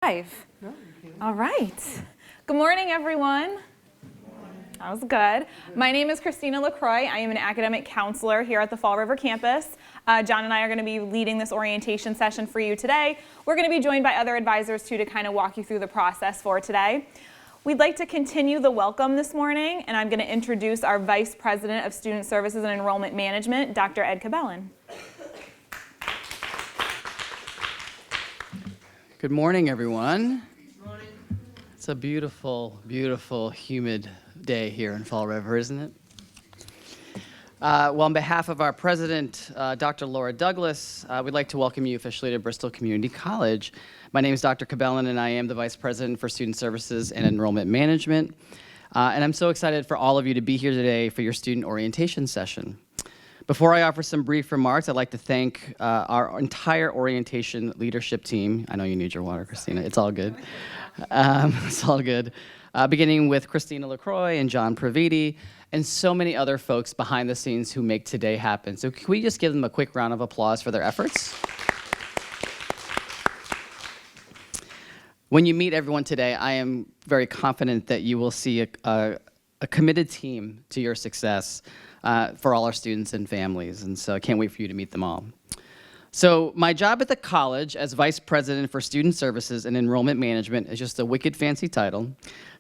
Live. All right. Good morning, everyone. That was good. My name is Christina LaCroix. I am an academic counselor here at the Fall River campus. John and I are going to be leading this orientation session for you today. We're going to be joined by other advisors too to kind of walk you through the process for today. We'd like to continue the welcome this morning, and I'm going to introduce our Vice President of Student Services and Enrollment Management, Dr. Ed Cabellin. Good morning, everyone. Good morning. It's a beautiful, beautiful, humid day here in Fall River, isn't it? Well, on behalf of our president, Dr. Laura Douglas, we'd like to welcome you officially to Bristol Community College. My name is Dr. Cabellin, and I am the Vice President for Student Services and Enrollment Management. And I'm so excited for all of you to be here today for your student orientation session. Before I offer some brief remarks, I'd like to thank our entire orientation leadership team. I know you need your water, Christina. It's all good. It's all good. Beginning with Christina LaCroix and John Praviti, and so many other folks behind the scenes who make today happen. So can we just give them a quick round of applause for their efforts? When you meet everyone today, I am very confident that you will see a committed team to your success for all our students and families, and so I can't wait for you to meet them all. So my job at the college as Vice President for Student Services and Enrollment Management is just a wicked fancy title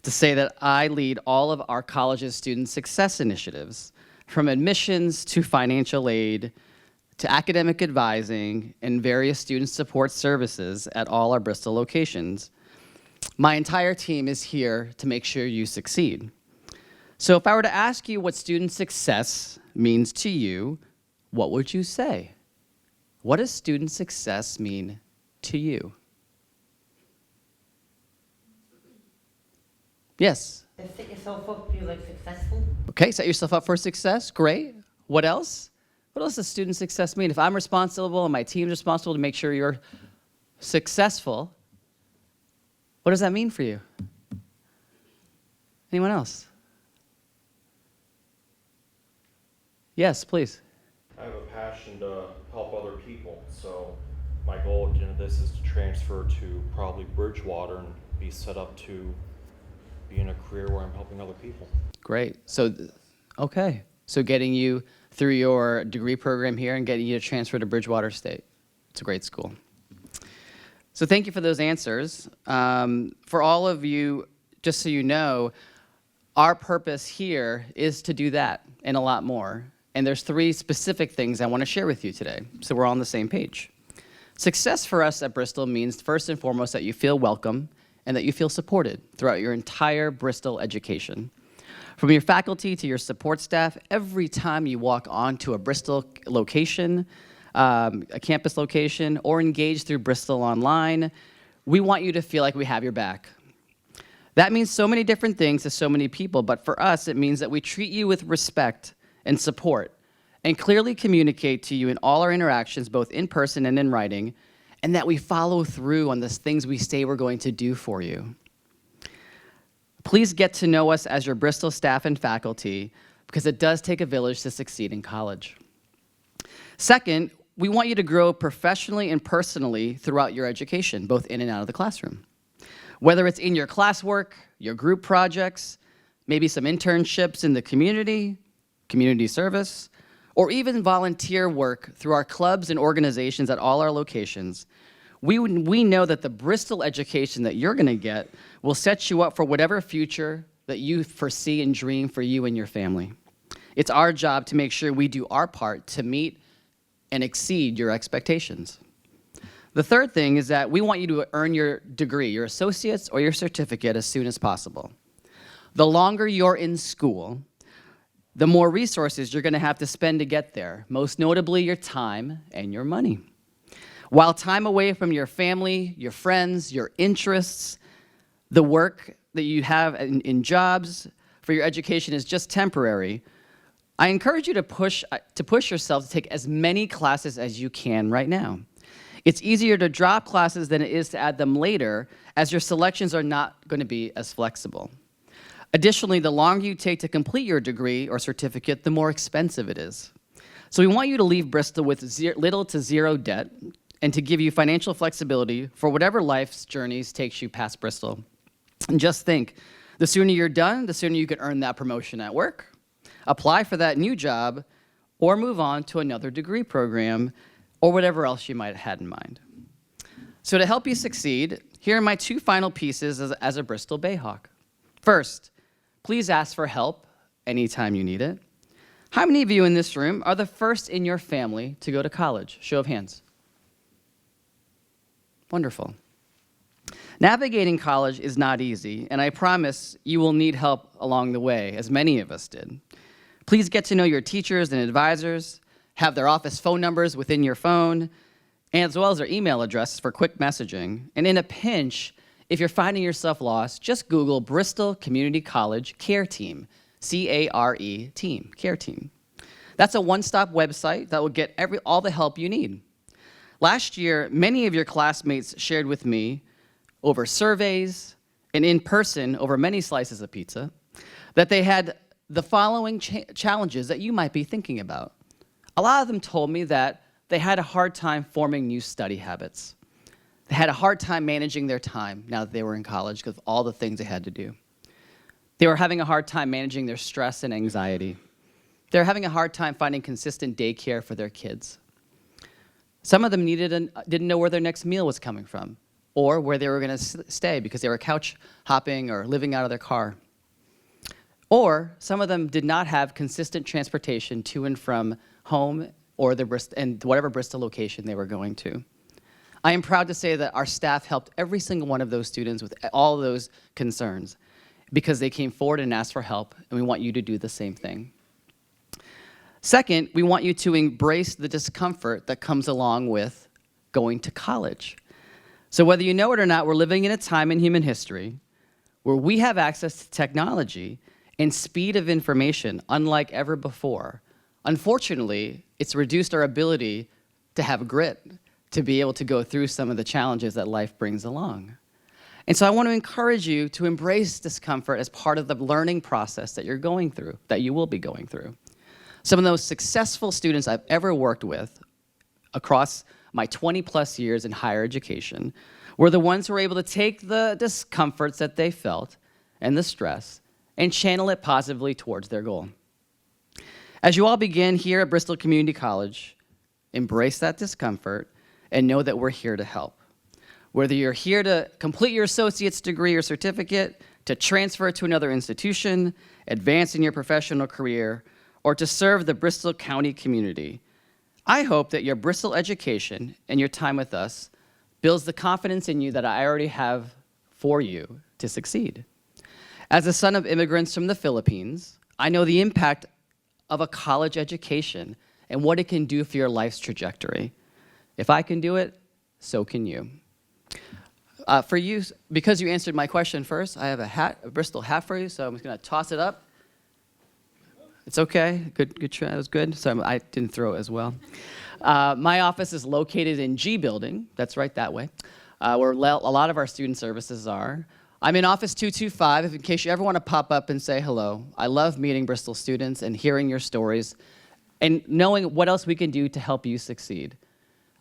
to say that I lead all of our college's student success initiatives, from admissions to financial aid to academic advising and various student support services at all our Bristol locations. My entire team is here to make sure you succeed. So if I were to ask you what student success means to you, what would you say? What does student success mean to you? Yes? Set yourself up to be like successful. Okay, set yourself up for success. Great. What else? What else does student success mean? If I'm responsible and my team's responsible to make sure you're successful, what does that mean for you? Anyone else? Yes, please. I have a passion to help other people, so my goal at the end of this is to transfer to probably Bridgewater and be set up to be in a career where I'm helping other people. Great. So, okay. So getting you through your degree program here and getting you to transfer to Bridgewater State. It's a great school. So thank you for those answers. For all of you, just so you know, our purpose here is to do that and a lot more. And there's 3 specific things I want to share with you today, so we're all on the same page. Success for us at Bristol means, first and foremost, that you feel welcome and that you feel supported throughout your entire Bristol education. From your faculty to your support staff, every time you walk onto a Bristol location, a campus location, or engage through Bristol Online, we want you to feel like we have your back. That means so many different things to so many people, but for us, it means that we treat you with respect and support, and clearly communicate to you in all our interactions, both in person and in writing, and that we follow through on the things we say we're going to do for you. Please get to know us as your Bristol staff and faculty, because it does take a village to succeed in college. Second, we want you to grow professionally and personally throughout your education, both in and out of the classroom. Whether it's in your classwork, your group projects, maybe some internships in the community service, or even volunteer work through our clubs and organizations at all our locations, we know that the Bristol education that you're going to get will set you up for whatever future that you foresee and dream for you and your family. It's our job to make sure we do our part to meet and exceed your expectations. The third thing is that we want you to earn your degree, your associate's or your certificate, as soon as possible. The longer you're in school, the more resources you're going to have to spend to get there, most notably your time and your money. While time away from your family, your friends, your interests, the work that you have in jobs for your education is just temporary, I encourage you to push yourself to take as many classes as you can right now. It's easier to drop classes than it is to add them later, as your selections are not going to be as flexible. Additionally, the longer you take to complete your degree or certificate, the more expensive it is. So we want you to leave Bristol with little to zero debt and to give you financial flexibility for whatever life's journeys takes you past Bristol. And just think, the sooner you're done, the sooner you can earn that promotion at work, apply for that new job, or move on to another degree program, or whatever else you might have had in mind. So to help you succeed, here are my 2 final pieces as a Bristol Bayhawk. First, please ask for help anytime you need it. How many of you in this room are the first in your family to go to college? Show of hands. Wonderful. Navigating college is not easy, and I promise you will need help along the way, as many of us did. Please get to know your teachers and advisors, have their office phone numbers within your phone, as well as their email addresses for quick messaging. And in a pinch, if you're finding yourself lost, just Google Bristol Community College Care Team, C-A-R-E team, Care Team. That's a one-stop website that will get all the help you need. Last year, many of your classmates shared with me over surveys and in person over many slices of pizza that they had the following challenges that you might be thinking about. A lot of them told me that they had a hard time forming new study habits. They had a hard time managing their time now that they were in college because of all the things they had to do. They were having a hard time managing their stress and anxiety. They were having a hard time finding consistent daycare for their kids. Some of them didn't know where their next meal was coming from or where they were going to stay because they were couch hopping or living out of their car. Or some of them did not have consistent transportation to and from home or whatever Bristol location they were going to. I am proud to say that our staff helped every single one of those students with all those concerns because they came forward and asked for help, and we want you to do the same thing. Second, we want you to embrace the discomfort that comes along with going to college. So whether you know it or not, we're living in a time in human history where we have access to technology and speed of information unlike ever before. Unfortunately, it's reduced our ability to have grit, to be able to go through some of the challenges that life brings along. And so I want to encourage you to embrace discomfort as part of the learning process that you're going through, that you will be going through. Some of the most successful students I've ever worked with across my 20-plus years in higher education were the ones who were able to take the discomforts that they felt and the stress and channel it positively towards their goal. As you all begin here at Bristol Community College, embrace that discomfort and know that we're here to help. Whether you're here to complete your associate's degree or certificate, to transfer to another institution, advance in your professional career, or to serve the Bristol County community, I hope that your Bristol education and your time with us builds the confidence in you that I already have for you to succeed. As a son of immigrants from the Philippines, I know the impact of a college education and what it can do for your life's trajectory. If I can do it, so can you. For you, because you answered my question first, I have a Bristol hat for you, so I'm just gonna toss it up. It's okay, good try, that was good. So I didn't throw it as well. My office is located in G Building, that's right that way, where a lot of our student services are. I'm in office 225, in case you ever want to pop up and say hello. I love meeting Bristol students and hearing your stories and knowing what else we can do to help you succeed.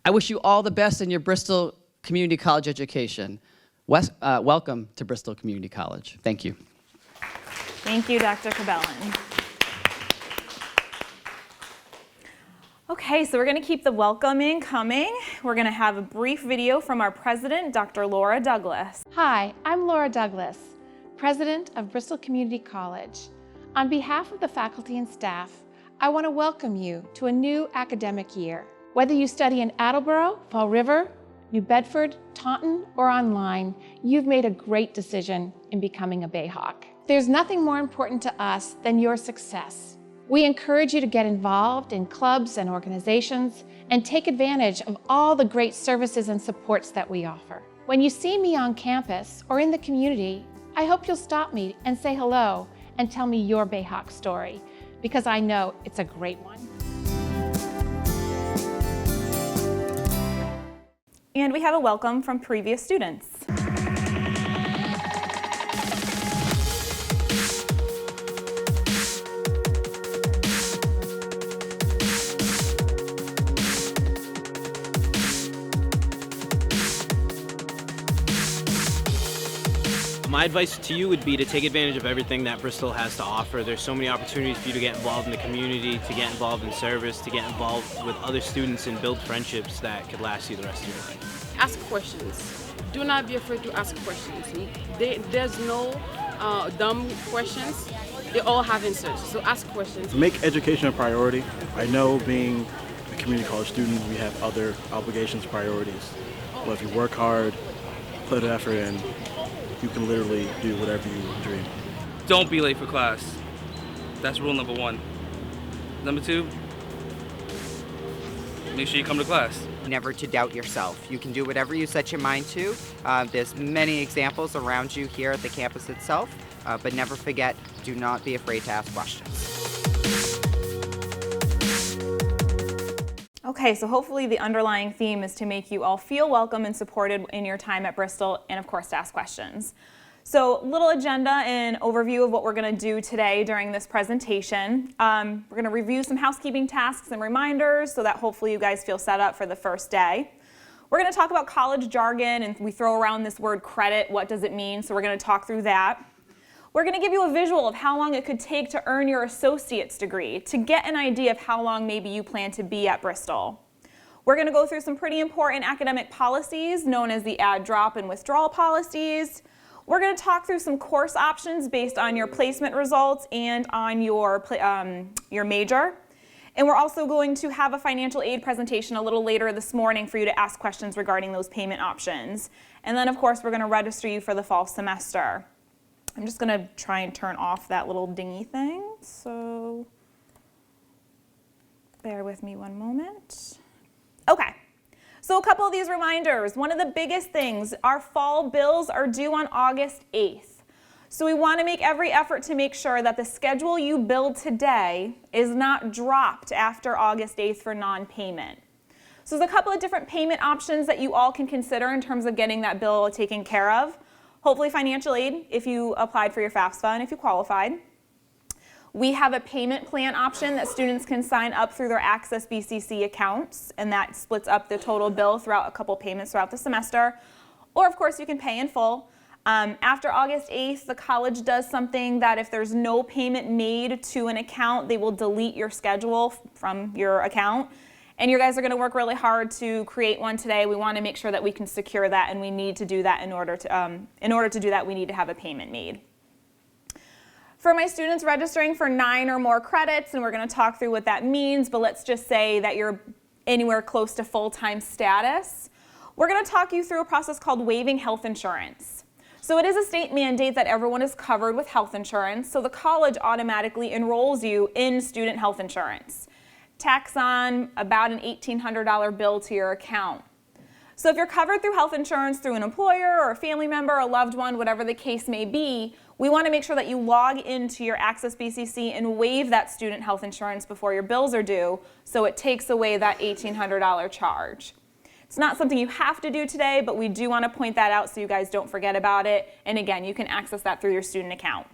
I wish you all the best in your Bristol Community College education. Welcome to Bristol Community College. Thank you. Thank you, Dr. Cabellon. Okay, so we're going to keep the welcoming coming. We're going to have a brief video from our president, Dr. Laura Douglas. Hi, I'm Laura Douglas, president of Bristol Community College. On behalf of the faculty and staff, I want to welcome you to a new academic year. Whether you study in Attleboro, Fall River, New Bedford, Taunton, or online, you've made a great decision in becoming a Bayhawk. There's nothing more important to us than your success. We encourage you to get involved in clubs and organizations and take advantage of all the great services and supports that we offer. When you see me on campus or in the community, I hope you'll stop me and say hello and tell me your Bayhawk story, because I know it's a great one. And we have a welcome from previous students. My advice to you would be to take advantage of everything that Bristol has to offer. There's so many opportunities for you to get involved in the community, to get involved in service, to get involved with other students and build friendships that could last you the rest of your life. Ask questions. Do not be afraid to ask questions. There's no dumb questions. They all have answers, so ask questions. Make education a priority. I know being a community college student, we have other obligations, priorities. But if you work hard, put effort in, you can literally do whatever you dream. Don't be late for class. That's rule number 1. Number 2, make sure you come to class. Never to doubt yourself. You can do whatever you set your mind to. There's many examples around you here at the campus itself, but never forget, do not be afraid to ask questions. Okay, so hopefully the underlying theme is to make you all feel welcome and supported in your time at Bristol, and of course to ask questions. So little agenda and overview of what we're going to do today during this presentation. We're going to review some housekeeping tasks and reminders so that hopefully you guys feel set up for the first day. We're going to talk about college jargon, and we throw around this word credit. What does it mean? So we're going to talk through that. We're going to give you a visual of how long it could take to earn your associate's degree, to get an idea of how long maybe you plan to be at Bristol. We're going to go through some pretty important academic policies known as the add, drop, and withdrawal policies. We're going to talk through some course options based on your placement results and on your major. And we're also going to have a financial aid presentation a little later this morning for you to ask questions regarding those payment options. And then, of course, we're going to register you for the fall semester. I'm just going to try and turn off that little dingy thing, so bear with me one moment. Okay, so a couple of these reminders. One of the biggest things, our fall bills are due on August 8th. So we want to make every effort to make sure that the schedule you build today is not dropped after August 8th for non-payment. So there's a couple of different payment options that you all can consider in terms of getting that bill taken care of. Hopefully financial aid if you applied for your FAFSA and if you qualified. We have a payment plan option that students can sign up through their Access BCC accounts, and that splits up the total bill throughout a couple payments throughout the semester. Or of course you can pay in full. After August 8th, the college does something that if there's no payment made to an account, they will delete your schedule from your account. And you guys are going to work really hard to create one today. We want to make sure that we can secure that, and we need to do that in order to do that, we need to have a payment made. For my students registering for 9 or more credits, and we're going to talk through what that means, but let's just say that you're anywhere close to full-time status, we're going to talk you through a process called waiving health insurance. So it is a state mandate that everyone is covered with health insurance, so the college automatically enrolls you in student health insurance. Tax on about an $1,800 bill to your account. So if you're covered through health insurance through an employer or a family member, a loved one, whatever the case may be, we want to make sure that you log into your Access BCC and waive that student health insurance before your bills are due, so it takes away that $1,800 charge. It's not something you have to do today, but we do want to point that out so you guys don't forget about it. And again, you can access that through your student account.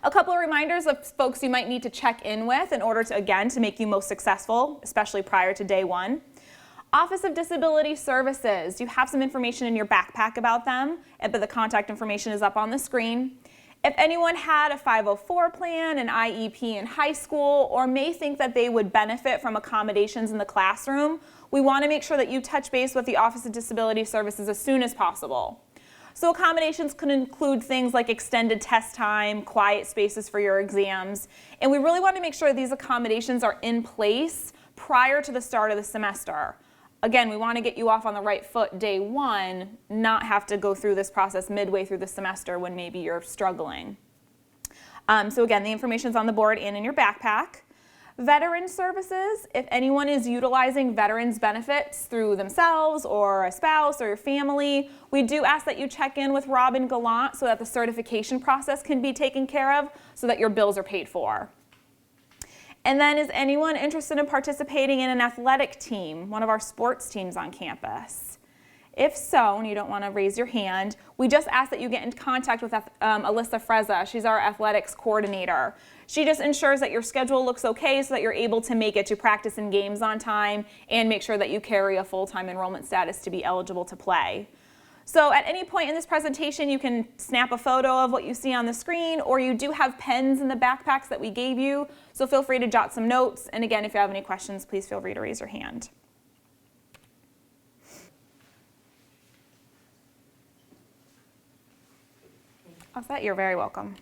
A couple of reminders of folks you might need to check in with in order to, again, to make you most successful, especially prior to day one. Office of Disability Services. You have some information in your backpack about them, but the contact information is up on the screen. If anyone had a 504 plan, an IEP in high school, or may think that they would benefit from accommodations in the classroom, we want to make sure that you touch base with the Office of Disability Services as soon as possible. So accommodations can include things like extended test time, quiet spaces for your exams, and we really want to make sure these accommodations are in place prior to the start of the semester. Again, we want to get you off on the right foot day one, not have to go through this process midway through the semester when maybe you're struggling. So again, the information's on the board and in your backpack. Veteran services, if anyone is utilizing veterans benefits through themselves or a spouse or your family, we do ask that you check in with Robin Gallant so that the certification process can be taken care of so that your bills are paid for. And then is anyone interested in participating in an athletic team, one of our sports teams on campus? If so, and you don't want to raise your hand, we just ask that you get in contact with Alyssa Freza. She's our athletics coordinator. She just ensures that your schedule looks okay so that you're able to make it to practice and games on time and make sure that you carry a full-time enrollment status to be eligible to play. So at any point in this presentation, you can snap a photo of what you see on the screen, or you do have pens in the backpacks that we gave you, so feel free to jot some notes. And again, if you have any questions, please feel free to raise your hand. How's that? You're very welcome.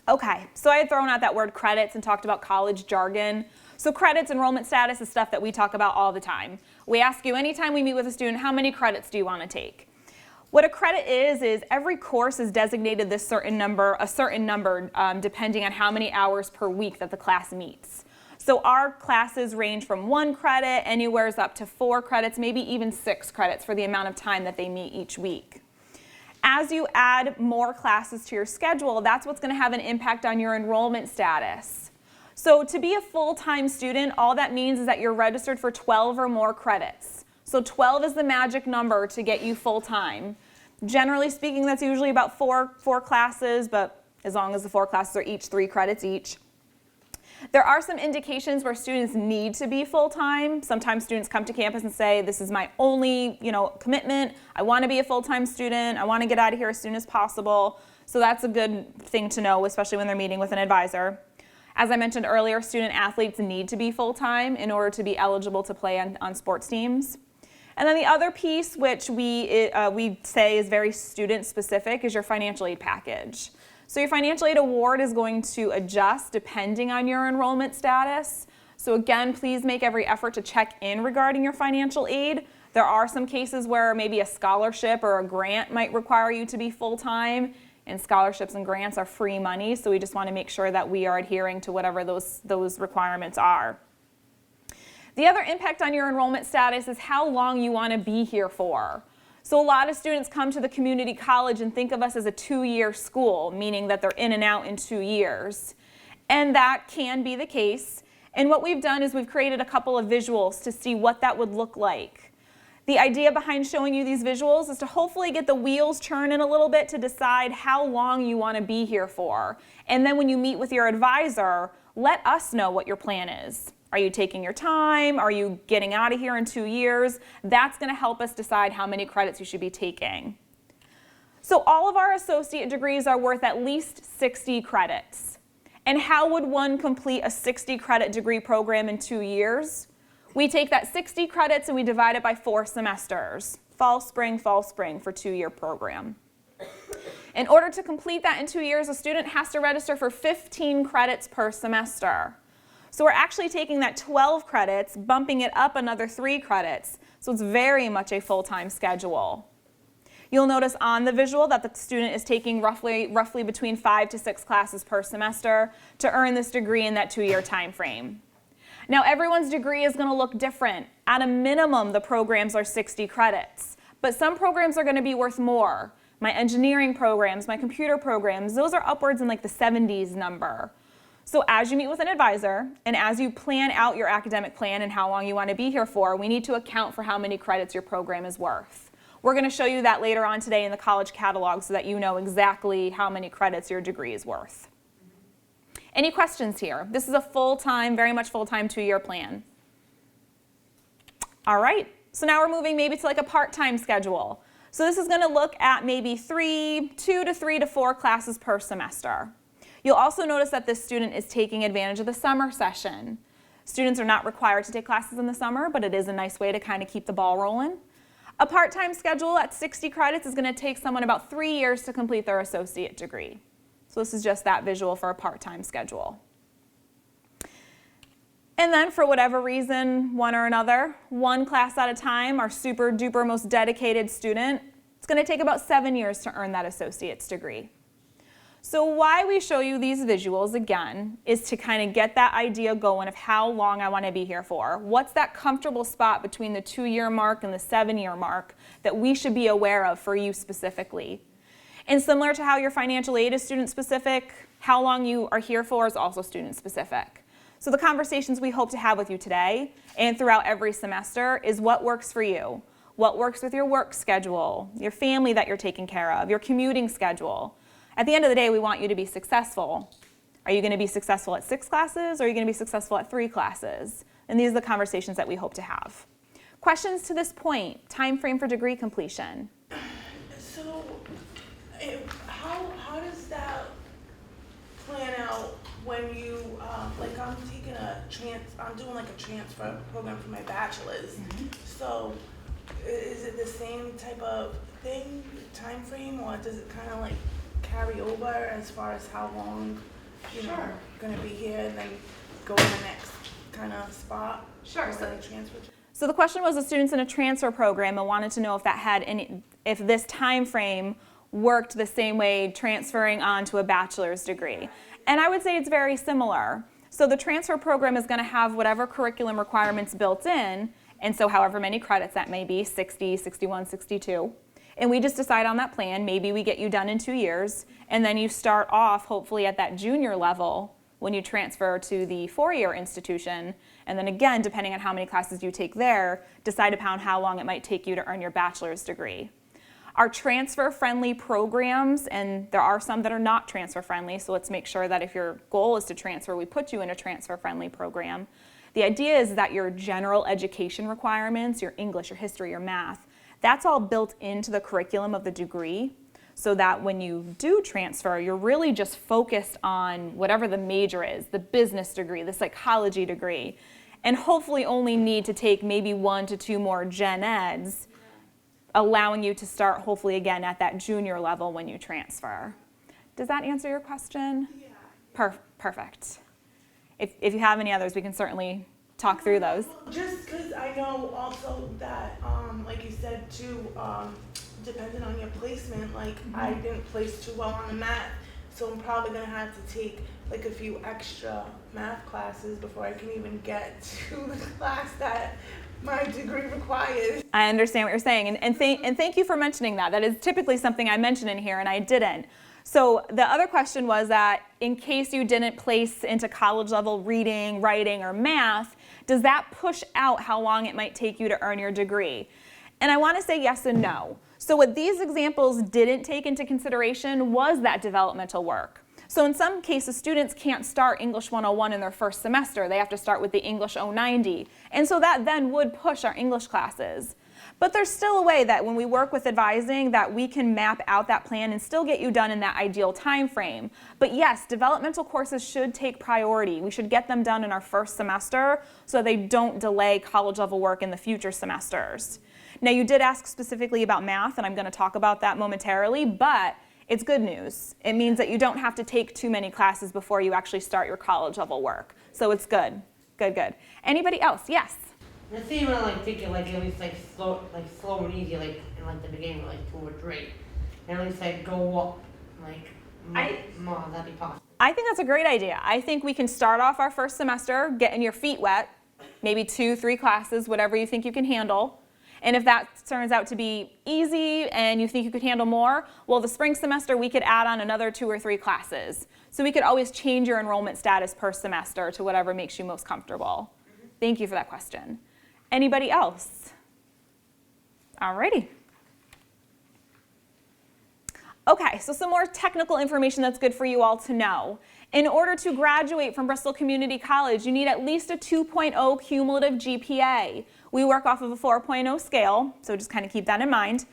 Okay, so I had thrown out that word credits and talked about college jargon. So credits, enrollment status is stuff that we talk about all the time. We ask you anytime we meet with a student, how many credits do you want to take? What a credit is every course is designated a certain number depending on how many hours per week that the class meets. So our classes range from 1 credit, anywhere up to 4 credits, maybe even 6 credits for the amount of time that they meet each week. As you add more classes to your schedule, that's what's going to have an impact on your enrollment status. So to be a full-time student, all that means is that you're registered for 12 or more credits. So 12 is the magic number to get you full-time. Generally speaking, that's usually about four classes, but as long as the 4 classes are each 3 credits each. There are some indications where students need to be full-time. Sometimes students come to campus and say, this is my only, commitment. I want to be a full-time student. I want to get out of here as soon as possible. So that's a good thing to know, especially when they're meeting with an advisor. As I mentioned earlier, student athletes need to be full-time in order to be eligible to play on sports teams. And then the other piece, which we say is very student-specific, is your financial aid package. So your financial aid award is going to adjust depending on your enrollment status. So again, please make every effort to check in regarding your financial aid. There are some cases where maybe a scholarship or a grant might require you to be full-time, and scholarships and grants are free money, so we just want to make sure that we are adhering to whatever those requirements are. The other impact on your enrollment status is how long you want to be here for. So a lot of students come to the community college and think of us as a 2-year school, meaning that they're in and out in 2 years. And that can be the case. And what we've done is we've created a couple of visuals to see what that would look like. The idea behind showing you these visuals is to hopefully get the wheels churning a little bit to decide how long you want to be here for. And then when you meet with your advisor, let us know what your plan is. Are you taking your time? Are you getting out of here in 2 years? That's going to help us decide how many credits you should be taking. So all of our associate degrees are worth at least 60 credits. And how would one complete a 60-credit degree program in 2 years? We take that 60 credits and we divide it by 4 semesters. Fall, spring, for a 2-year program. In order to complete that in 2 years, a student has to register for 15 credits per semester. So we're actually taking that 12 credits, bumping it up another 3 credits. So it's very much a full-time schedule. You'll notice on the visual that the student is taking roughly between 5 to 6 classes per semester to earn this degree in that 2-year time frame. Now everyone's degree is going to look different. At a minimum, the programs are 60 credits, but some programs are going to be worth more. My engineering programs, my computer programs, those are upwards in like the 70s number. So as you meet with an advisor and as you plan out your academic plan and how long you want to be here for, we need to account for how many credits your program is worth. We're going to show you that later on today in the college catalog so that you know exactly how many credits your degree is worth. Any questions here? This is a full-time, very much full-time 2-year plan. All right, so now we're moving maybe to like a part-time schedule. So this is going to look at maybe 2 to 3 to 4 classes per semester. You'll also notice that this student is taking advantage of the summer session. Students are not required to take classes in the summer, but it is a nice way to kind of keep the ball rolling. A part-time schedule at 60 credits is going to take someone about 3 years to complete their associate degree. So this is just that visual for a part-time schedule. And then for whatever reason, one or another, 1 class at a time, our super duper most dedicated student, it's going to take about 7 years to earn that associate's degree. So why we show you these visuals again is to kind of get that idea going of how long I want to be here for. What's that comfortable spot between the 2-year mark and the 7-year mark that we should be aware of for you specifically? And similar to how your financial aid is student specific, how long you are here for is also student specific. So the conversations we hope to have with you today and throughout every semester is what works for you. What works with your work schedule, your family that you're taking care of, your commuting schedule. At the end of the day, we want you to be successful. Are you going to be successful at 6 classes or are you going to be successful at 3 classes? And these are the conversations that we hope to have. Questions to this point, time frame for degree completion. I'm doing like a transfer program for my bachelor's. So is it the same type of thing, time frame, or does it kind of like carry over as far as how long you're going to be here and then go to the next kind of spot? Sure. So transfer to? So the question was the students in a transfer program and wanted to know if that had if this time frame worked the same way transferring on to a bachelor's degree. And I would say it's very similar. So the transfer program is going to have whatever curriculum requirements built in, and so however many credits that may be, 60, 61, 62. And we just decide on that plan. Maybe we get you done in 2 years, and then you start off hopefully at that junior level when you transfer to the four-year institution. And then again, depending on how many classes you take there, decide upon how long it might take you to earn your bachelor's degree. Our transfer-friendly programs, and there are some that are not transfer-friendly, so let's make sure that if your goal is to transfer, we put you in a transfer-friendly program. The idea is that your general education requirements, your English, your history, your math, that's all built into the curriculum of the degree, so that when you do transfer, you're really just focused on whatever the major is, the business degree, the psychology degree, and hopefully only need to take maybe 1 to 2 more gen eds, allowing you to start hopefully again at that junior level when you transfer. Does that answer your question? Yeah. Perfect. If you have any others, we can certainly talk through those. Just because I know also that, like you said too, depending on your placement, like I didn't place too well on the math, so I'm probably going to have to take like a few extra math classes before I can even get to the class that my degree requires. I understand what you're saying, and thank you for mentioning that. That is typically something I mention in here, and I didn't. So the other question was that in case you didn't place into college level reading, writing, or math, does that push out how long it might take you to earn your degree? And I want to say yes and no. So what these examples didn't take into consideration was that developmental work. So in some cases, students can't start English 101 in their first semester. They have to start with the English 090. And so that then would push our English classes. But there's still a way that when we work with advising that we can map out that plan and still get you done in that ideal time frame. But yes, developmental courses should take priority. We should get them done in our first semester so they don't delay college level work in the future semesters. Now you did ask specifically about math, and I'm going to talk about that momentarily, but it's good news. It means that you don't have to take too many classes before you actually start your college level work. So it's good. Good. Anybody else? Yes? Let's say you want to like take it like at least like slow and easy, like in like the beginning, like 2 or 3, and at least like go up like more. That'd be possible. I think that's a great idea. I think we can start off our first semester getting your feet wet, maybe 2, 3 classes, whatever you think you can handle. And if that turns out to be easy and you think you could handle more, well, the spring semester we could add on another 2 or 3 classes. So we could always change your enrollment status per semester to whatever makes you most comfortable. Thank you for that question. Anybody else? Alrighty. Okay, so some more technical information that's good for you all to know. In order to graduate from Bristol Community College, you need at least a 2.0 cumulative GPA. We work off of a 4.0 scale, so just kind of keep that in mind.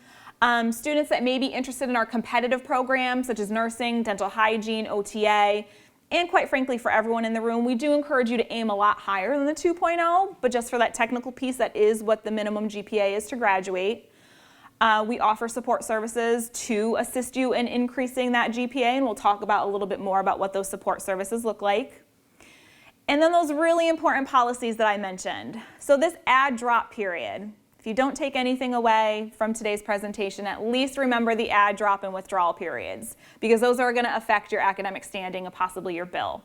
Students that may be interested in our competitive programs, such as nursing, dental hygiene, OTA, and quite frankly, for everyone in the room, we do encourage you to aim a lot higher than the 2.0, but just for that technical piece, that is what the minimum GPA is to graduate. We offer support services to assist you in increasing that GPA, and we'll talk about a little bit more about what those support services look like. And then those really important policies that I mentioned. So this add-drop period, if you don't take anything away from today's presentation, at least remember the add-drop and withdrawal periods, because those are going to affect your academic standing and possibly your bill.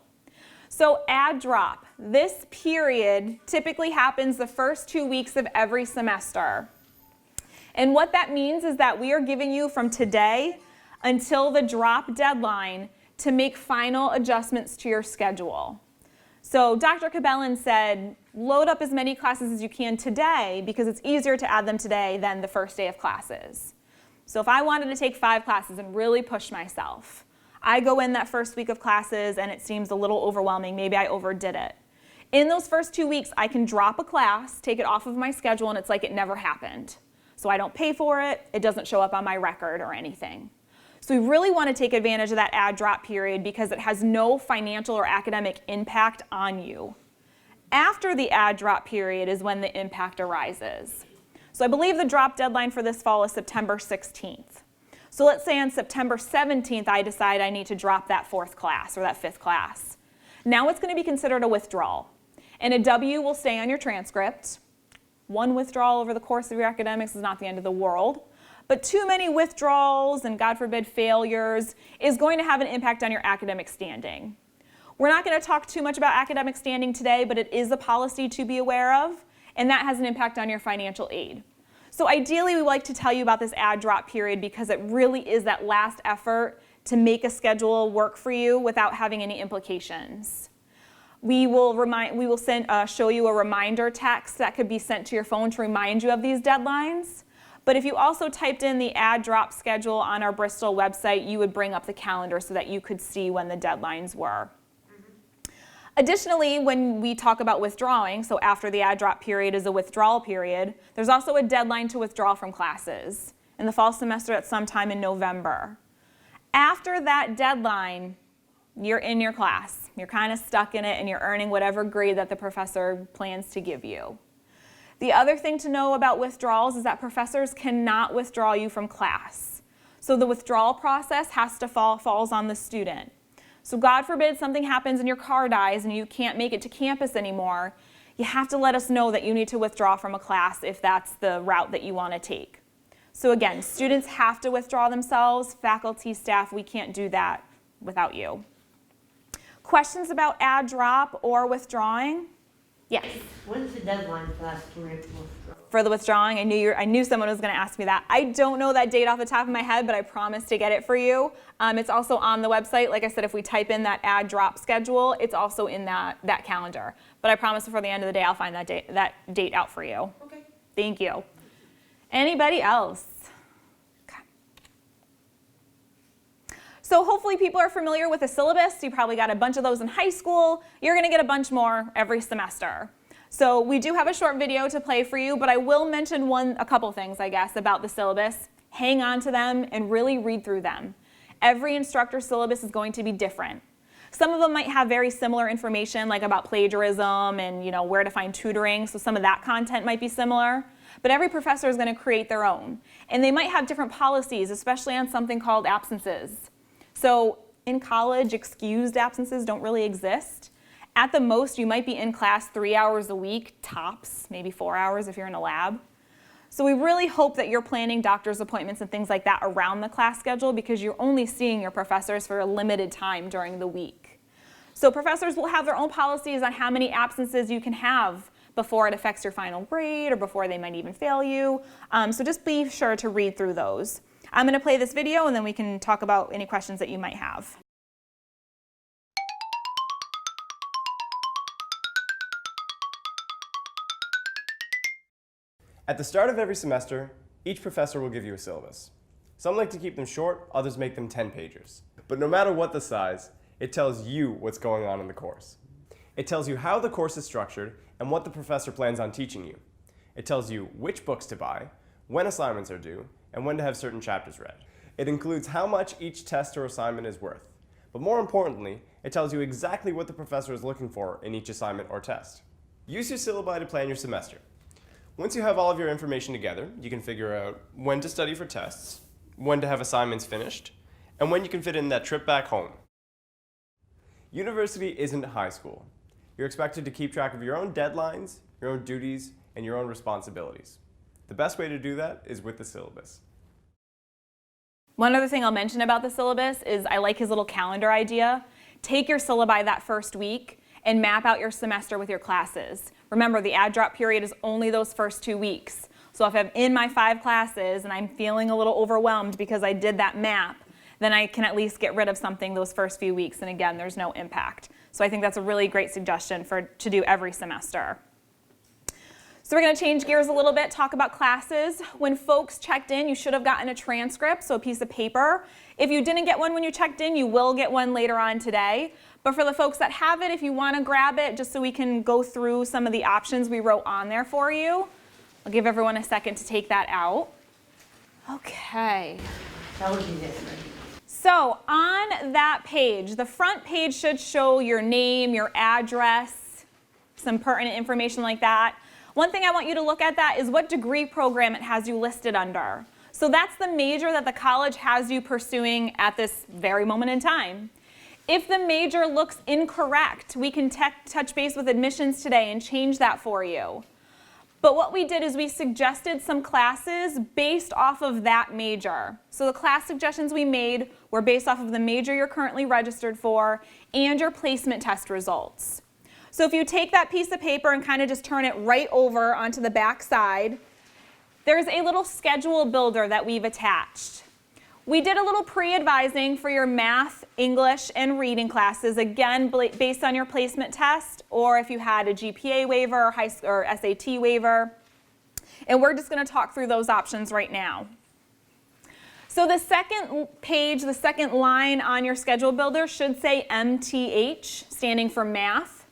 So add-drop, this period typically happens the first 2 weeks of every semester. And what that means is that we are giving you from today until the drop deadline to make final adjustments to your schedule. So Dr. Cabellin said, load up as many classes as you can today because it's easier to add them today than the first day of classes. So if I wanted to take 5 classes and really push myself, I go in that first week of classes and it seems a little overwhelming, maybe I overdid it. In those first 2 weeks, I can drop a class, take it off of my schedule, and it's like it never happened. So I don't pay for it, it doesn't show up on my record or anything. So we really want to take advantage of that add-drop period because it has no financial or academic impact on you. After the add drop period is when the impact arises. So I believe the drop deadline for this fall is September 16th. So let's say on September 17th I decide I need to drop that 4th class or that 5th class. Now it's going to be considered a withdrawal. And a W will stay on your transcript. One withdrawal over the course of your academics is not the end of the world. But too many withdrawals and, God forbid, failures is going to have an impact on your academic standing. We're not going to talk too much about academic standing today, but it is a policy to be aware of, and that has an impact on your financial aid. So ideally, we like to tell you about this add drop period because it really is that last effort to make a schedule work for you without having any implications. We will show you a reminder text that could be sent to your phone to remind you of these deadlines. But if you also typed in the add drop schedule on our Bristol website, you would bring up the calendar so that you could see when the deadlines were. Additionally, when we talk about withdrawing, so after the add drop period is a withdrawal period, there's also a deadline to withdraw from classes. In the fall semester, at sometime in November. After that deadline, you're in your class. You're kind of stuck in it and you're earning whatever grade that the professor plans to give you. The other thing to know about withdrawals is that professors cannot withdraw you from class. So the withdrawal process has to falls on the student. So God forbid something happens and your car dies and you can't make it to campus anymore, you have to let us know that you need to withdraw from a class if that's the route that you want to take. So again, students have to withdraw themselves. Faculty, staff, we can't do that without you. Questions about add drop or withdrawing? Yes. When's the deadline for that student to withdraw? For the withdrawing, I knew someone was going to ask me that. I don't know that date off the top of my head, but I promise to get it for you. It's also on the website. Like I said, if we type in that add drop schedule, it's also in that calendar. But I promise before the end of the day, I'll find that date out for you. Okay. Thank you. Anybody else? Okay. So hopefully people are familiar with the syllabus. You probably got a bunch of those in high school. You're going to get a bunch more every semester. So we do have a short video to play for you, but I will mention a couple things, I guess, about the syllabus. Hang on to them and really read through them. Every instructor's syllabus is going to be different. Some of them might have very similar information, like about plagiarism and where to find tutoring, so some of that content might be similar. But every professor is going to create their own. And they might have different policies, especially on something called absences. So in college, excused absences don't really exist. At the most, you might be in class 3 hours a week, tops, maybe 4 hours if you're in a lab. So we really hope that you're planning doctor's appointments and things like that around the class schedule because you're only seeing your professors for a limited time during the week. So professors will have their own policies on how many absences you can have before it affects your final grade or before they might even fail you. So just be sure to read through those. I'm going to play this video and then we can talk about any questions that you might have. At the start of every semester, each professor will give you a syllabus. Some like to keep them short, others make them 10-pagers. But no matter what the size, it tells you what's going on in the course. It tells you how the course is structured and what the professor plans on teaching you. It tells you which books to buy, when assignments are due, and when to have certain chapters read. It includes how much each test or assignment is worth. But more importantly, it tells you exactly what the professor is looking for in each assignment or test. Use your syllabi to plan your semester. Once you have all of your information together, you can figure out when to study for tests, when to have assignments finished, and when you can fit in that trip back home. University isn't high school. You're expected to keep track of your own deadlines, your own duties, and your own responsibilities. The best way to do that is with the syllabus. One other thing I'll mention about the syllabus is I like his little calendar idea. Take your syllabi that first week and map out your semester with your classes. Remember, the add drop period is only those first 2 weeks. So if I'm in my 5 classes and I'm feeling a little overwhelmed because I did that map, then I can at least get rid of something those first few weeks, and again, there's no impact. So I think that's a really great suggestion to do every semester. So we're going to change gears a little bit, talk about classes. When folks checked in, you should have gotten a transcript, so a piece of paper. If you didn't get one when you checked in, you will get one later on today. But for the folks that have it, if you want to grab it, just so we can go through some of the options we wrote on there for you. I'll give everyone a second to take that out. Okay. That would be different. So on that page, the front page should show your name, your address, some pertinent information like that. One thing I want you to look at that is what degree program it has you listed under. So that's the major that the college has you pursuing at this very moment in time. If the major looks incorrect, we can touch base with admissions today and change that for you. But what we did is we suggested some classes based off of that major. So the class suggestions we made were based off of the major you're currently registered for and your placement test results. So if you take that piece of paper and kind of just turn it right over onto the back side, there's a little schedule builder that we've attached. We did a little pre-advising for your math, English, and reading classes, again, based on your placement test, or if you had a GPA waiver or SAT waiver. And we're just going to talk through those options right now. So the second page, the second line on your schedule builder should say MTH, standing for math.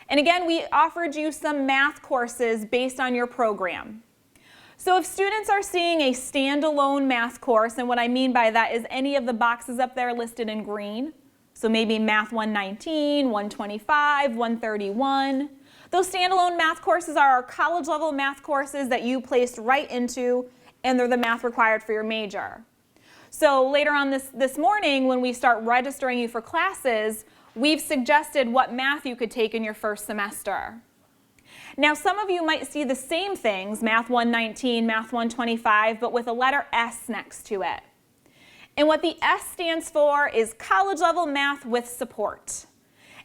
And again, we offered you some math courses based on your program. So if students are seeing a standalone math course, and what I mean by that is any of the boxes up there listed in green, so maybe Math 119, 125, 131, those standalone math courses are our college level math courses that you placed right into, and they're the math required for your major. So later on this morning, when we start registering you for classes, we've suggested what math you could take in your first semester. Now, some of you might see the same things, Math 119, Math 125, but with a letter S next to it. And what the S stands for is college level math with support.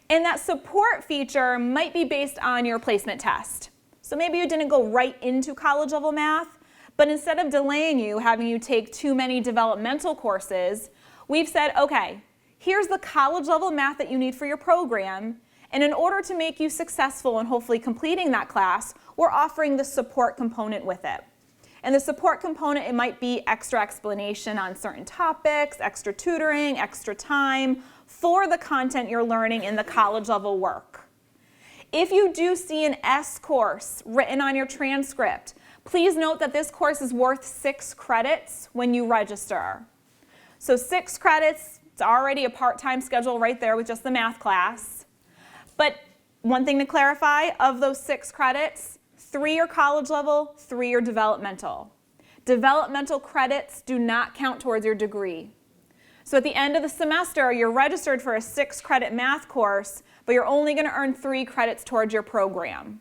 And that support feature might be based on your placement test. So maybe you didn't go right into college level math, but instead of delaying you, having you take too many developmental courses, we've said, okay, here's the college level math that you need for your program. And in order to make you successful in hopefully completing that class, we're offering the support component with it. And the support component, it might be extra explanation on certain topics, extra tutoring, extra time for the content you're learning in the college level work. If you do see an S course written on your transcript, please note that this course is worth 6 credits when you register. So 6 credits, it's already a part-time schedule right there with just the math class. But one thing to clarify, of those 6 credits, 3 are college level, 3 are developmental. Developmental credits do not count towards your degree. So at the end of the semester, you're registered for a 6-credit math course, but you're only going to earn 3 credits towards your program.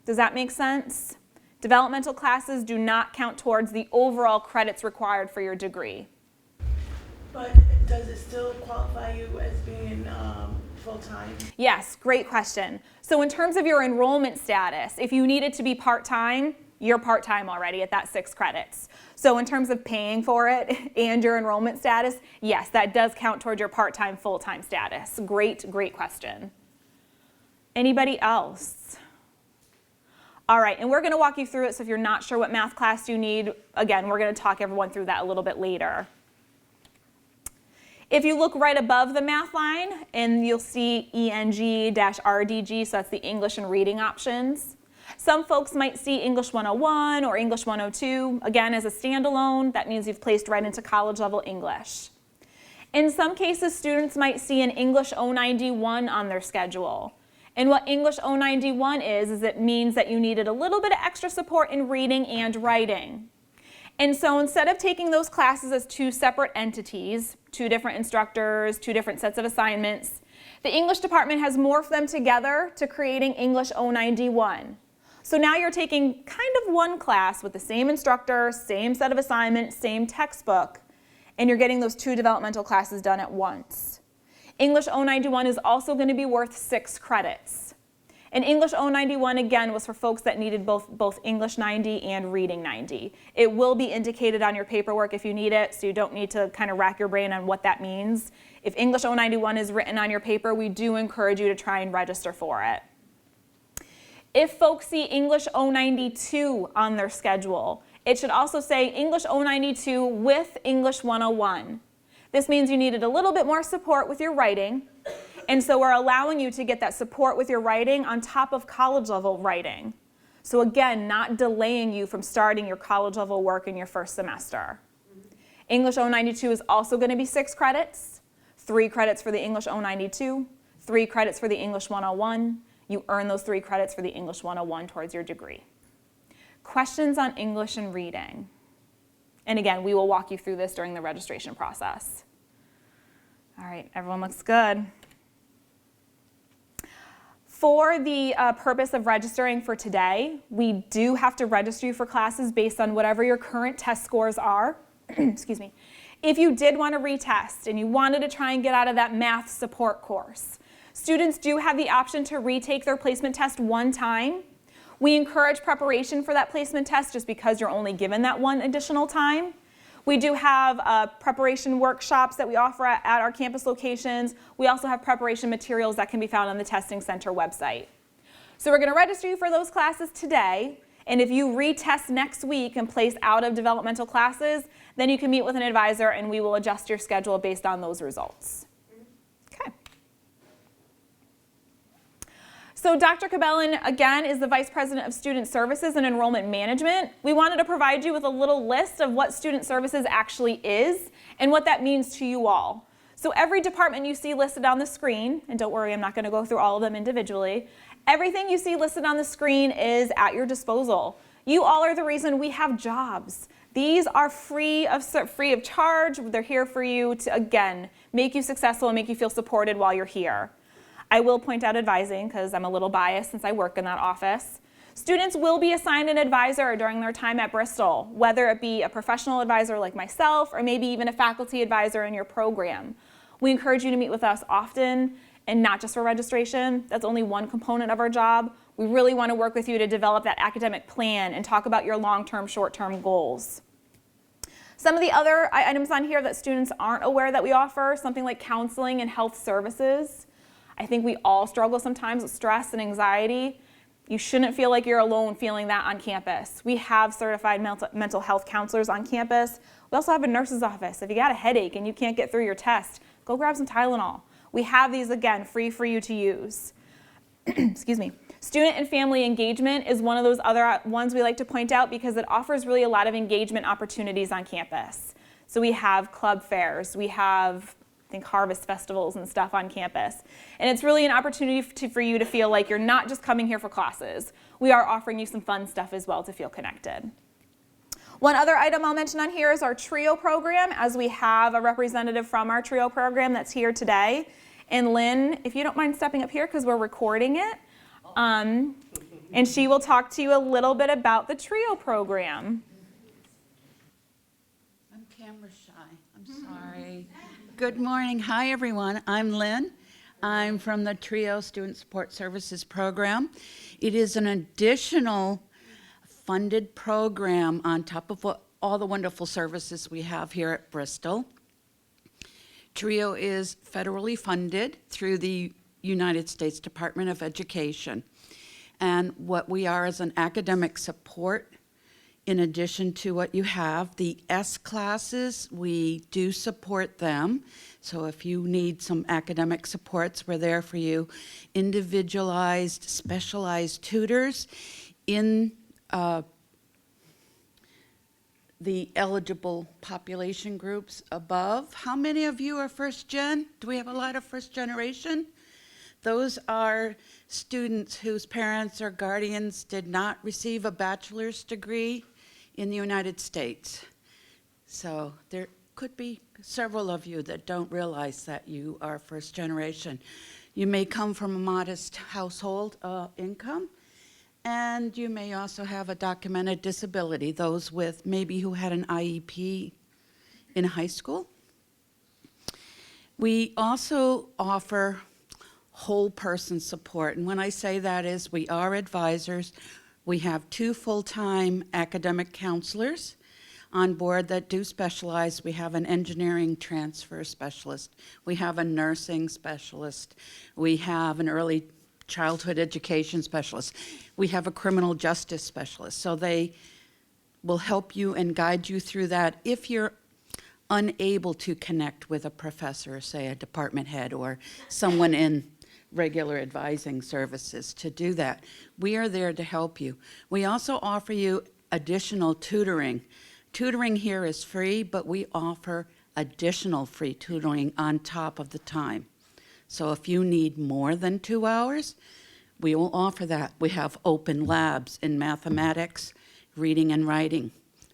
Does that make sense? Developmental classes do not count towards the overall credits required for your degree. But does it still qualify you as being full-time? Yes, great question. So in terms of your enrollment status, if you needed to be part-time, you're part-time already at that 6 credits. So in terms of paying for it and your enrollment status, yes, that does count towards your part-time, full-time status. Great, great question. Anybody else? All right, and we're going to walk you through it, so if you're not sure what math class you need, again, we're going to talk everyone through that a little bit later. If you look right above the math line, and you'll see ENG-RDG, so that's the English and reading options. Some folks might see English 101 or English 102. Again, as a standalone, that means you've placed right into college level English. In some cases, students might see an English 091 on their schedule. And what English 091 is it means that you needed a little bit of extra support in reading and writing. And so instead of taking those classes as 2 separate entities, 2 different instructors, 2 different sets of assignments, the English department has morphed them together to creating English 091. So now you're taking kind of one class with the same instructor, same set of assignments, same textbook, and you're getting those 2 developmental classes done at once. English 091 is also going to be worth 6 credits. And English 091, again, was for folks that needed both English 90 and Reading 90. It will be indicated on your paperwork if you need it, so you don't need to kind of rack your brain on what that means. If English 091 is written on your paper, we do encourage you to try and register for it. If folks see English 092 on their schedule, it should also say English 092 with English 101. This means you needed a little bit more support with your writing, and so we're allowing you to get that support with your writing on top of college level writing. So again, not delaying you from starting your college level work in your first semester. English 092 is also going to be 6 credits, 3 credits for the English 092, 3 credits for the English 101, You earn those 3 credits for the English 101 towards your degree. Questions on English and reading. And again, we will walk you through this during the registration process. All right, everyone looks good. For the purpose of registering for today, we do have to register you for classes based on whatever your current test scores are. Excuse me. If you did want to retest and you wanted to try and get out of that math support course, students do have the option to retake their placement test one time. We encourage preparation for that placement test just because you're only given that one additional time. We do have preparation workshops that we offer at our campus locations. We also have preparation materials that can be found on the Testing Center website. So we're going to register you for those classes today, and if you retest next week and place out of developmental classes, then you can meet with an advisor and we will adjust your schedule based on those results. Okay. So Dr. Cabellin, again, is the Vice President of Student Services and Enrollment Management. We wanted to provide you with a little list of what Student Services actually is and what that means to you all. So every department you see listed on the screen, and don't worry, I'm not going to go through all of them individually, everything you see listed on the screen is at your disposal. You all are the reason we have jobs. These are free of charge. They're here for you to, again, make you successful and make you feel supported while you're here. I will point out advising because I'm a little biased since I work in that office. Students will be assigned an advisor during their time at Bristol, whether it be a professional advisor like myself or maybe even a faculty advisor in your program. We encourage you to meet with us often and not just for registration. That's only one component of our job. We really want to work with you to develop that academic plan and talk about your long-term, short-term goals. Some of the other items on here that students aren't aware that we offer, something like counseling and health services. I think we all struggle sometimes with stress and anxiety. You shouldn't feel like you're alone feeling that on campus. We have certified mental health counselors on campus. We also have a nurse's office. If you got a headache and you can't get through your test, go grab some Tylenol. We have these, again, free for you to use. Excuse me. Student and family engagement is one of those other ones we like to point out because it offers really a lot of engagement opportunities on campus. So we have club fairs, we have harvest festivals and stuff on campus. And it's really an opportunity for you to feel like you're not just coming here for classes. We are offering you some fun stuff as well to feel connected. One other item I'll mention on here is our TRIO program, as we have a representative from our TRIO program that's here today. And Lynn, if you don't mind stepping up here because we're recording it, and she will talk to you a little bit about the TRIO program. I'm camera shy. I'm sorry. Good morning. Hi, everyone. I'm Lynn. I'm from the TRIO Student Support Services Program. It is an additional funded program on top of all the wonderful services we have here at Bristol. TRIO is federally funded through the United States Department of Education. And what we are is an academic support. In addition to what you have, the S classes, we do support them. So if you need some academic supports, we're there for you. Individualized, specialized tutors in the eligible population groups above. How many of you are first gen? Do we have a lot of first generation? Those are students whose parents or guardians did not receive a bachelor's degree in the United States. So there could be several of you that don't realize that you are first generation. You may come from a modest household income, and you may also have a documented disability, those with maybe who had an IEP in high school. We also offer whole person support, and when I say that is we are advisors. We have 2 full-time academic counselors on board that do specialize. We have an engineering transfer specialist. We have a nursing specialist. We have an early childhood education specialist. We have a criminal justice specialist. So they will help you and guide you through that if you're unable to connect with a professor, say a department head or someone in regular advising services to do that. We are there to help you. We also offer you additional tutoring. Tutoring here is free, but we offer additional free tutoring on top of the time. So if you need more than 2 hours, we will offer that. We have open labs in mathematics, reading and writing,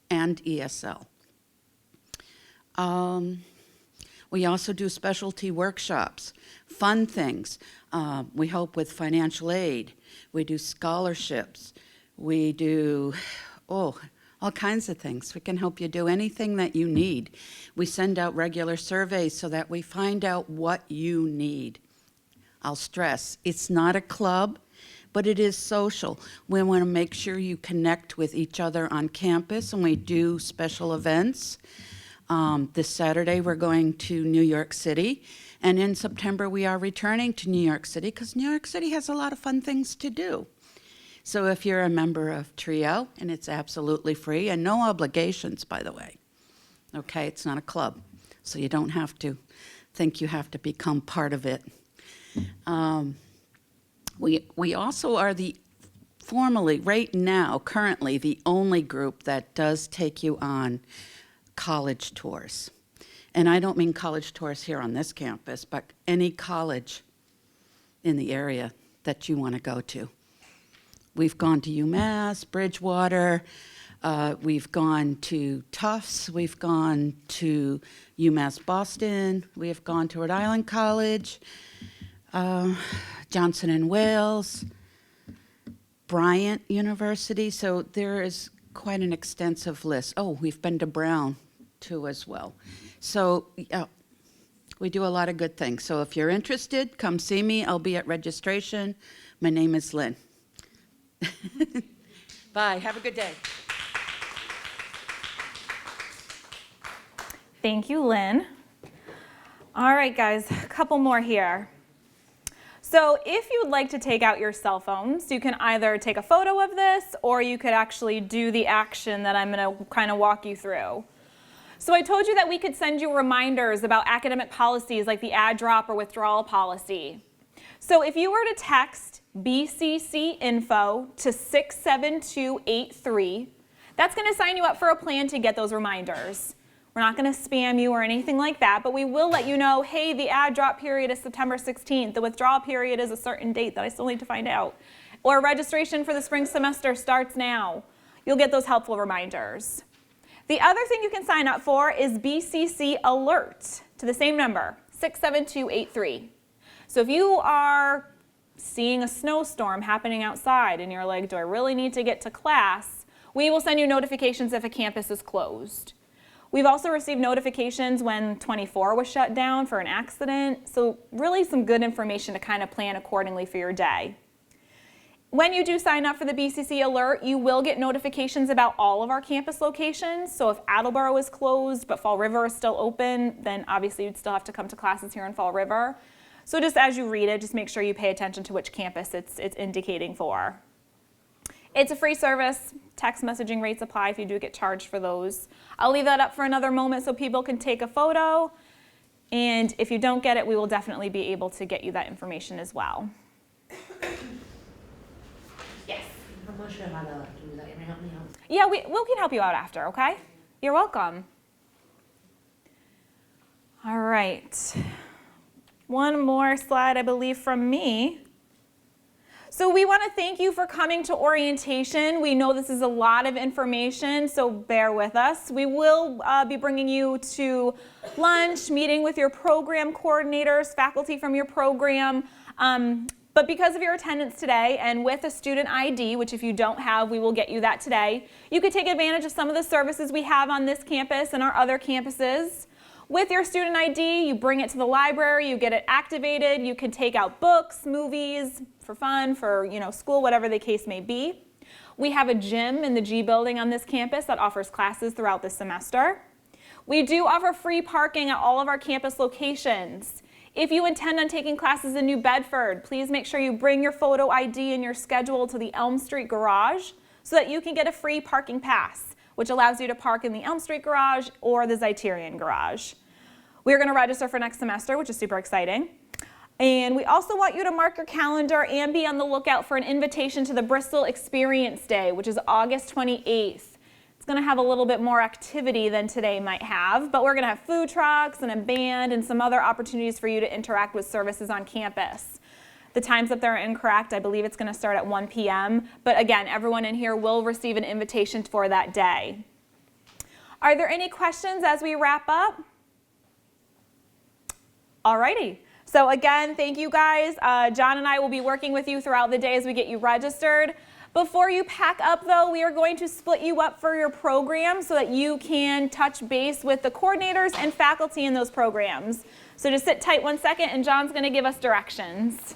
and ESL. We also do specialty workshops, fun things. We help with financial aid. We do scholarships. We do, all kinds of things. We can help you do anything that you need. We send out regular surveys so that we find out what you need. I'll stress, it's not a club, but it is social. We want to make sure you connect with each other on campus, and we do special events. This Saturday, we're going to New York City, and in September, we are returning to New York City because New York City has a lot of fun things to do. So if you're a member of TRIO, and it's absolutely free, and no obligations, by the way, okay, it's not a club, so you don't have to think you have to become part of it. We also are formally, right now, currently, the only group that does take you on college tours. And I don't mean college tours here on this campus, but any college in the area that you want to go to. We've gone to UMass, Bridgewater, we've gone to Tufts, we've gone to UMass Boston, we have gone to Rhode Island College, Johnson & Wales, Bryant University, so there is quite an extensive list. Oh, we've been to Brown too as well. So we do a lot of good things. So if you're interested, come see me. I'll be at registration. My name is Lynn. Bye. Have a good day. Thank you, Lynn. All right, guys, a couple more here. So if you would like to take out your cell phones, you can either take a photo of this or you could actually do the action that I'm going to kind of walk you through. So I told you that we could send you reminders about academic policies like the add drop or withdrawal policy. So if you were to text BCC info to 67283, that's going to sign you up for a plan to get those reminders. We're not going to spam you or anything like that, but we will let you know, hey, the add drop period is September 16th. The withdrawal period is a certain date that I still need to find out. Or registration for the spring semester starts now. You'll get those helpful reminders. The other thing you can sign up for is BCC Alert to the same number, 67283. So if you are seeing a snowstorm happening outside and you're like, do I really need to get to class? We will send you notifications if a campus is closed. We've also received notifications when 24 was shut down for an accident, so really some good information to kind of plan accordingly for your day. When you do sign up for the BCC Alert, you will get notifications about all of our campus locations. So if Attleboro is closed but Fall River is still open, then obviously you'd still have to come to classes here in Fall River. So just as you read it, just make sure you pay attention to which campus it's indicating for. It's a free service. Text messaging rates apply if you do get charged for those. I'll leave that up for another moment so people can take a photo. And if you don't get it, we will definitely be able to get you that information as well. Yes? I'm not sure how to do that. Can you help me out? Yeah, we can help you out after, okay? You're welcome. All right. One more slide, I believe, from me. So we want to thank you for coming to orientation. We know this is a lot of information, so bear with us. We will be bringing you to lunch, meeting with your program coordinators, faculty from your program. But because of your attendance today and with a student ID, which if you don't have, we will get you that today, you could take advantage of some of the services we have on this campus and our other campuses. With your student ID, you bring it to the library, you get it activated, you can take out books, movies, for fun, for school, whatever the case may be. We have a gym in the G building on this campus that offers classes throughout the semester. We do offer free parking at all of our campus locations. If you intend on taking classes in New Bedford, please make sure you bring your photo ID and your schedule to the Elm Street garage so that you can get a free parking pass, which allows you to park in the Elm Street garage or the Zeiterion garage. We're going to register for next semester, which is super exciting. And we also want you to mark your calendar and be on the lookout for an invitation to the Bristol Experience Day, which is August 28th. It's going to have a little bit more activity than today might have, but we're going to have food trucks and a band and some other opportunities for you to interact with services on campus. The times up there are incorrect. I believe it's going to start at 1 p.m. But again, everyone in here will receive an invitation for that day. Are there any questions as we wrap up? Alrighty. So again, thank you guys. John and I will be working with you throughout the day as we get you registered. Before you pack up though, we are going to split you up for your program so that you can touch base with the coordinators and faculty in those programs. So just sit tight 1 second and John's going to give us directions.